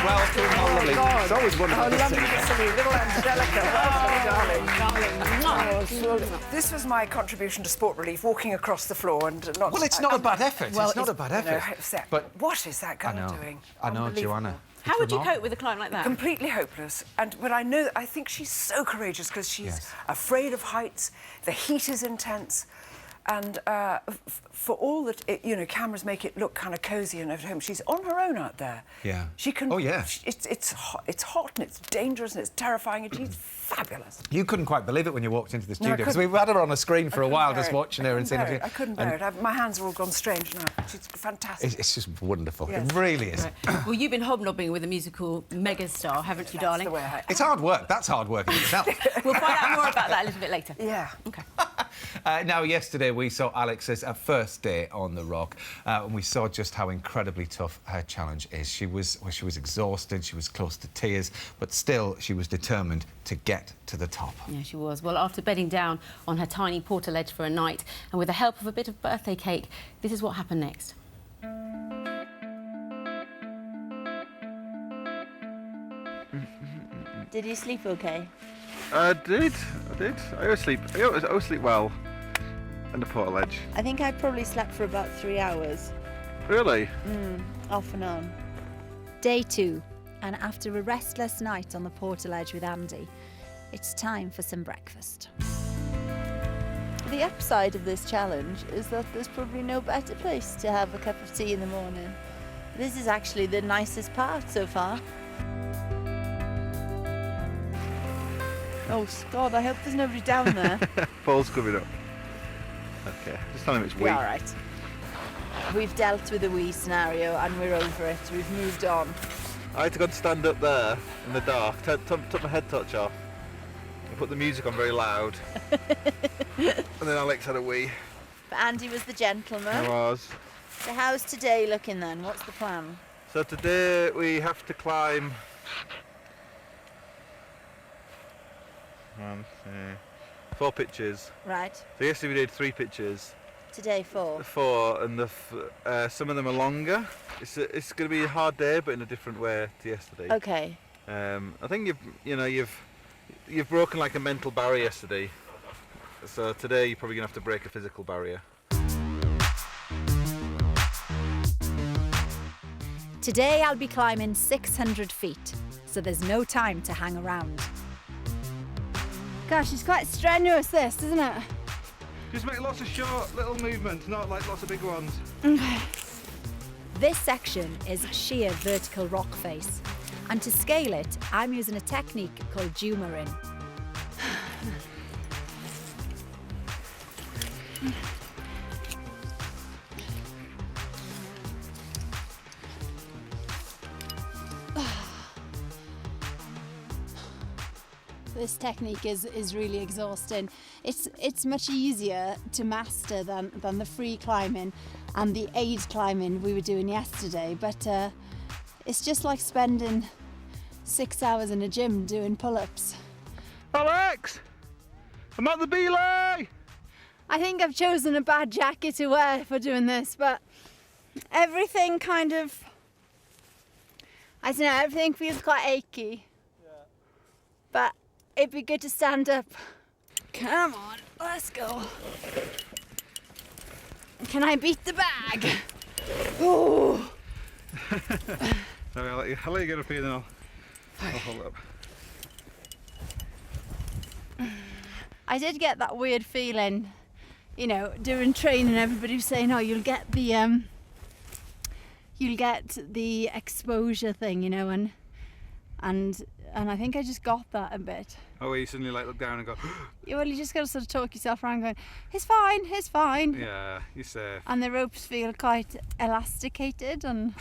welcome. How lovely. God. It's always wonderful How to lovely see to you. see you. Little Angelica. Darling. This was my contribution to Sport Relief, walking across the floor and not... Well, it's not a bad effort. Well, it's not a bad effort. But what is that girl doing? I know, Unbelievable. Joanna. How would you cope with a climb like that? Completely hopeless. But I think she's so courageous because she's afraid of heights. The heat is intense. And for all that, cameras make it look kind of cosy and at home, she's on her own out there. Yeah. She can... Oh, yeah. It's hot and it's dangerous and it's terrifying and she's fabulous. You couldn't quite believe it when you walked into the No, studio, because we've had her on a screen for a while, just watching her and seeing her. I couldn't bear it. My hands are all gone strange now. She's fantastic. It's just wonderful. Yes. It really is. Right. Well, you've been hobnobbing with a musical megastar, haven't you, darling? That's the way It's hard work. That's hard work in itself. We'll find out more about that a little bit later. Yeah. OK. Now, yesterday we saw Alex's first day on the rock, and we saw just how incredibly tough her challenge is. She was exhausted, she was close to tears, but still she was determined to get to the top. Yeah, she was. Well, after bedding down on her tiny portaledge for a night, and with the help of a bit of birthday cake, this is what happened next. Did you sleep okay? I did. I always sleep well in the portaledge. I think I probably slept for about 3 hours. Really? Off and on. Day 2, and after a restless night on the portaledge with Andy, it's time for some breakfast. The upside of this challenge is that there's probably no better place to have a cup of tea in the morning. This is actually the nicest part so far. Oh, God, I hope there's nobody down there. Paul's coming up. Okay, just tell him it's weak. All right. We've dealt with the wee scenario and we're over it. We've moved on. I had to go and stand up there in the dark, took my head touch off, and put the music on very loud. And then Alex had a wee. But Andy was the gentleman. I was. So how's today looking then? What's the plan? So today we have to climb 4 pitches. Right. So yesterday we did 3 pitches. Today 4. 4, and some of them are longer. It's going to be a hard day, but in a different way to yesterday. Okay. I think you've broken like a mental barrier yesterday. So today you're probably going to have to break a physical barrier. Today I'll be climbing 600 feet, so there's no time to hang around. Gosh, it's quite strenuous this, isn't it? Just make lots of short little movements, not like lots of big ones. Okay. This section is sheer vertical rock face, and to scale it, I'm using a technique called Jumarin. This technique is really exhausting. It's much easier to master than the free climbing and the aid climbing we were doing yesterday, but it's just like spending 6 hours in a gym doing pull-ups. Alex! I'm at the belay! I think I've chosen a bad jacket to wear for doing this, but everything kind of, I don't know, everything feels quite achy. Yeah. But it'd be good to stand up. Come on, let's go. Can I beat the bag? Ooh. I'll let you get up here, then I'll hold it up. I did get that weird feeling, doing training, everybody was saying, oh, you'll get the exposure thing, and I think I just got that a bit. Oh, where you suddenly look down and go, Yeah, well, you just got to sort of talk yourself around going, it's fine. yeah, you're safe. And the ropes feel quite elasticated and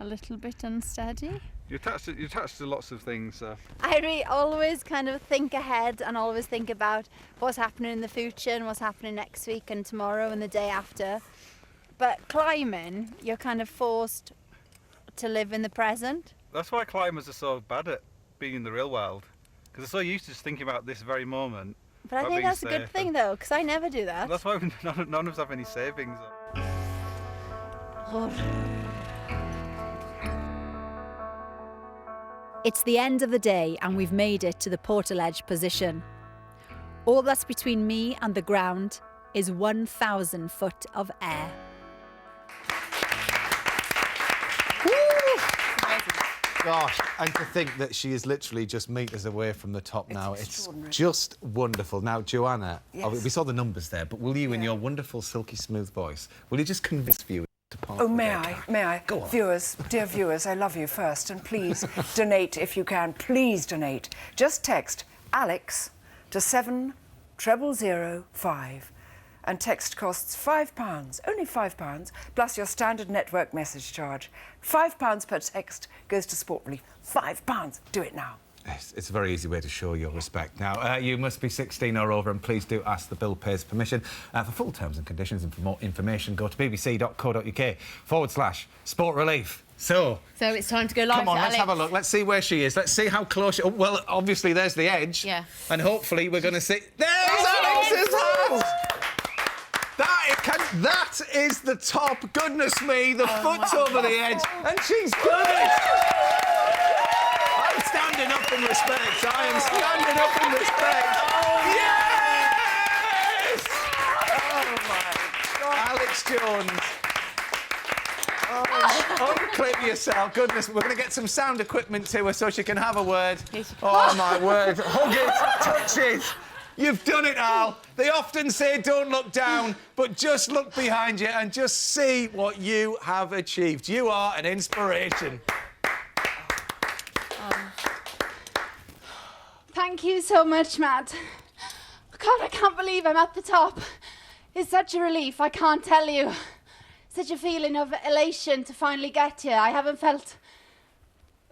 a little bit unsteady. You're attached to lots of things, so. I always kind of think ahead and always think about what's happening in the future and what's happening next week and tomorrow and the day after. But climbing, you're kind of forced to live in the present. That's why climbers are so bad at being in the real world, because they're so used to just thinking about this very moment. But I think that's a good thing though, because I never do that. That's why none of us have any savings. It's the end of the day and we've made it to the portaledge position. All that's between me and the ground is 1,000 foot of air. Gosh, and to think that she is literally just metres away from the top now. It's extraordinary. just wonderful. Now, Joanna, Yes. we saw the numbers there, but will you, in your wonderful, silky smooth voice, will you just convince viewers to part Oh, with may their I? cash? May I? Go on. Viewers, dear viewers, I love you first, and please donate if you can. Please donate. Just text Alex to 70005. And text costs £5, only £5, plus your standard network message charge. £5 per text goes to Sport Relief. £5. Do it now. It's a very easy way to show your respect. Now, you must be 16 or over, and please do ask the Bill Pays permission. For full terms and conditions and for more information, go to bbc.co.uk/Sport Relief. So it's time to go live. come on, to let's Alex. have a look. Let's see where she is. Let's see how close. Oh, well, obviously, there's the edge. Yeah. And hopefully, we're going to see. There's Alex's house! That is the top. Goodness me, the foot's over the edge, and she's done it. I'm standing up in respect. I am standing up in respect. Yes! Oh my God, Alex Jones. Unclip yourself. Goodness, we're going to get some sound equipment to her so she can have a word. Oh my word! Hug it, touch it. You've done it, Al. They often say don't look down, but just look behind you and just see what you have achieved. You are an inspiration. Thank you so much, Matt. God, I can't believe I'm at the top. It's such a relief, I can't tell you. Such a feeling of elation to finally get here. I haven't felt...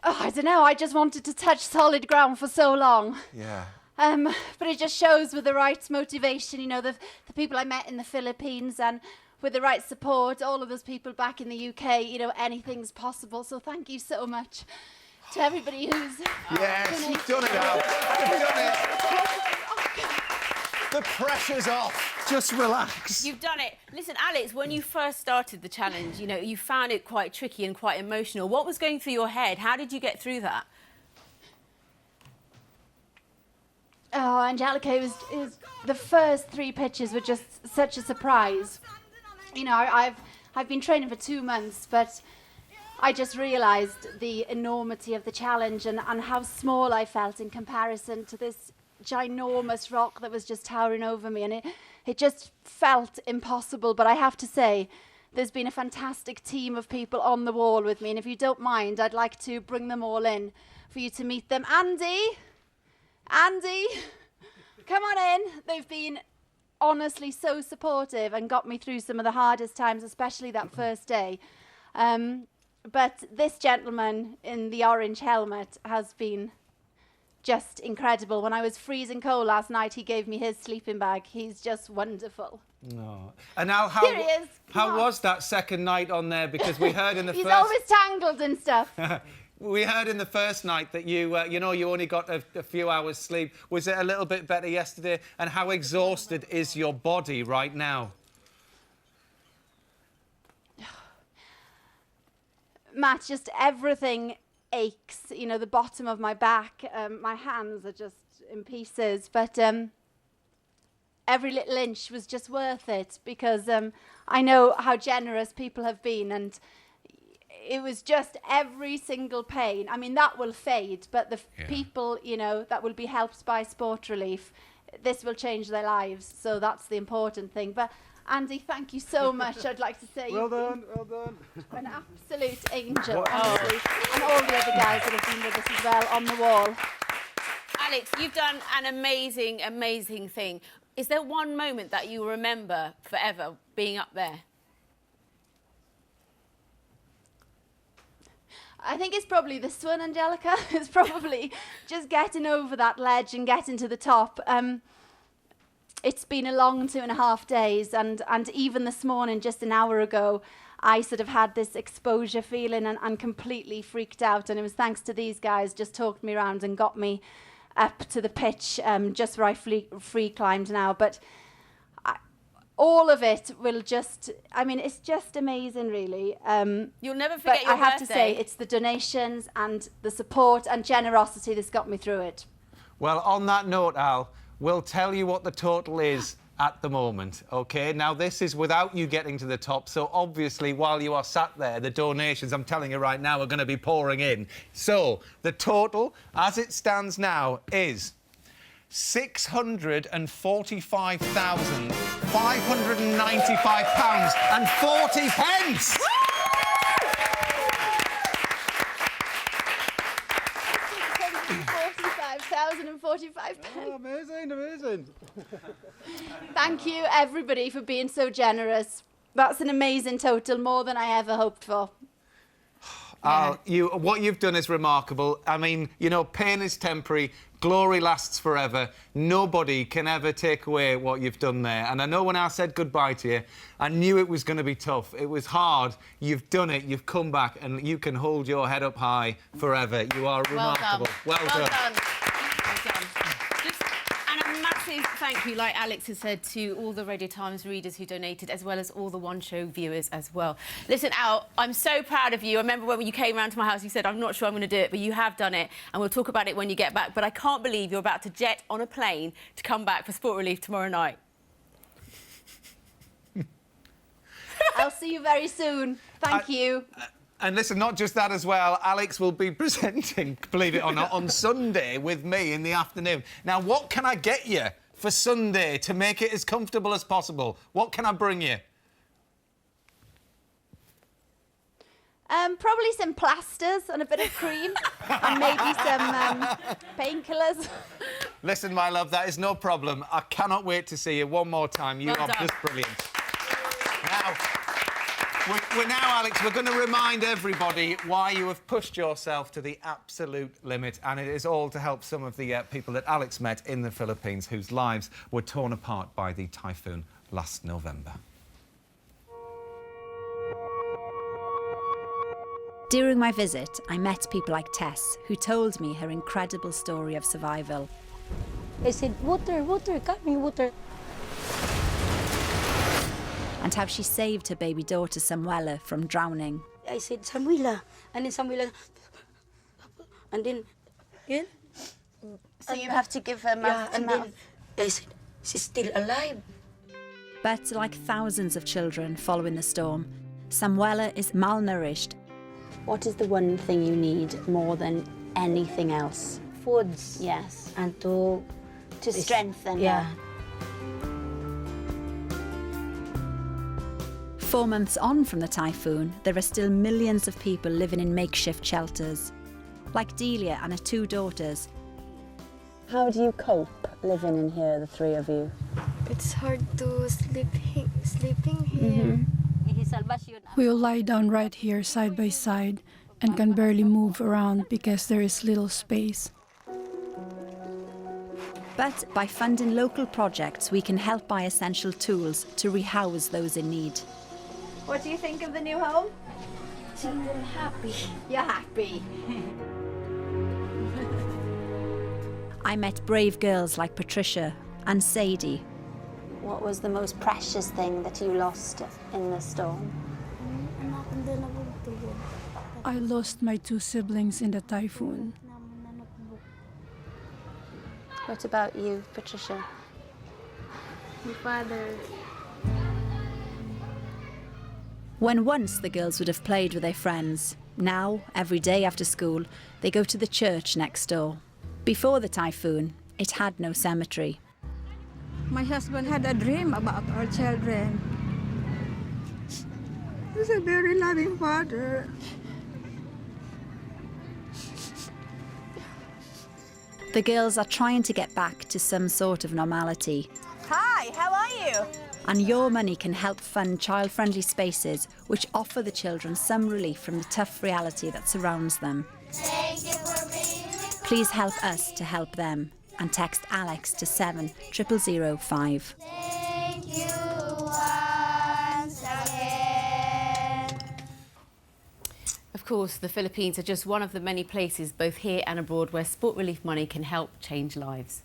Oh, I don't know, I just wanted to touch solid ground for so long. Yeah. But it just shows with the right motivation, you know, the people I met in the Philippines, and with the right support, all of those people back in the UK, you know, anything's possible. So thank you so much to everybody who's... Yes, you've done it, Al. You've done it. The pressure's off. Just relax. You've done it. Listen, Alex, when you first started the challenge, you know, you found it quite tricky and quite emotional. What was going through your head? How did you get through that? Oh, Angelica, it was the first 3 pitches were just such a surprise. You know, I've been training for 2 months, but I just realised the enormity of the challenge and how small I felt in comparison to this ginormous rock that was just towering over me, and it just felt impossible. But I have to say, there's been a fantastic team of people on the wall with me, and if you don't mind, I'd like to bring them all in for you to meet them. Andy, come on in. They've been honestly so supportive and got me through some of the hardest times, especially that first day. But this gentleman in the orange helmet has been just incredible. When I was freezing cold last night, he gave me his sleeping bag. He's just wonderful. No. And now, Here he is. Come how on. was that second night on there? Because we heard in the He's first... always tangled and stuff. We heard in the first night that you only got a few hours sleep. Was it a little bit better yesterday? And how exhausted is your body right now? Matt, just everything aches. You know, the bottom of my back, my hands are just in pieces. But every little inch was just worth it, because I know how generous people have been, and it was just every single pain. I mean, that will fade, but the people, you know, that will be helped by Sport Relief, this will change their lives. So that's the important thing. But Andy, thank you so much. I'd like to say Well done, well done. an absolute angel, honestly. And all the other guys that have been with us as well on the wall. Alex, you've done an amazing, amazing thing. Is there one moment that you remember forever being up there? I think it's probably this one, Angelica. It's probably just getting over that ledge and getting to the top. It's been a long 2.5 days, and even this morning, just an hour ago, I sort of had this exposure feeling and completely freaked out. And it was thanks to these guys, just talked me around and got me up to the pitch, just where I free climbed now. But all of it will just, I mean, it's just amazing, really. You'll never But forget your I have to say, birthday. it's the donations and the support and generosity that's got me through it. Well, on that note, Al, we'll tell you what the total is at the moment, OK? Now, this is without you getting to the top, so obviously, while you are sat there, the donations, I'm telling you right now, are going to be pouring in. So, the total, as it stands now, is £645,595.40. 45,045 pence. Oh, amazing, amazing. Thank you, everybody, for being so generous. That's an amazing total, more than I ever hoped for. Al, what you've done is remarkable. I mean, you know, pain is temporary, glory lasts forever. Nobody can ever take away what you've done there. And I know when I said goodbye to you, I knew it was going to be tough. It was hard. You've done it. You've come back, and you can hold your head up high forever. You are remarkable. Well done. Well done. Well done. Just, and a massive thank you, like Alex has said, to all the Radio Times readers who donated, as well as all the One Show viewers as well. Listen, Al, I'm so proud of you. I remember when you came round to my house, you said, I'm not sure I'm going to do it, but you have done it, and we'll talk about it when you get back. But I can't believe you're about to jet on a plane to come back for Sport Relief tomorrow night. I'll see you very soon. Thank you. And listen, not just that as well, Alex will be presenting, believe it or not, on Sunday with me in the afternoon. Now, what can I get you for Sunday to make it as comfortable as possible? What can I bring you? Probably some plasters and a bit of cream and maybe some painkillers. Listen, my love, that is no problem. I cannot wait to see you one more time. You Well are done. just brilliant. Now, we're now, Alex, we're going to remind everybody why you have pushed yourself to the absolute limit, and it is all to help some of the people that Alex met in the Philippines whose lives were torn apart by the typhoon last November. During my visit, I met people like Tess, who told me her incredible story of survival. I said, water, water, coming, water. And how she saved her baby daughter Samuela from drowning. I said, Samuela. And then Samuela, and then, yeah. So you have to give her mouth to and mouth. then I said, she's still alive. But like thousands of children following the storm, Samuela is malnourished. What is the one thing you need more than anything else? Foods. Yes. And to strengthen yeah. her. 4 months on from the typhoon, there are still millions of people living in makeshift shelters. Like Delia and her 2 daughters. How do you cope living in here, the 3 of you? It's hard to sleeping here. We will lie down right here side by side and can barely move around because there is little space. But by funding local projects, we can help buy essential tools to rehouse those in need. What do you think of the new home? I'm happy. You're happy. I met brave girls like Patricia and Sadie. What was the most precious thing that you lost in the storm? I lost my 2 siblings in the typhoon. What about you, Patricia? My father. When once the girls would have played with their friends, now, every day after school, they go to the church next door. Before the typhoon, it had no cemetery. My husband had a dream about our children. He's a very loving father. The girls are trying to get back to some sort of normality. Hi, how are you? And your money can help fund child-friendly spaces which offer the children some relief from the tough reality that surrounds them. Please help us to help them and text Alex to 70005. Thank you once again. Of course, the Philippines are just one of the many places, both here and abroad, where Sport Relief money can help change lives.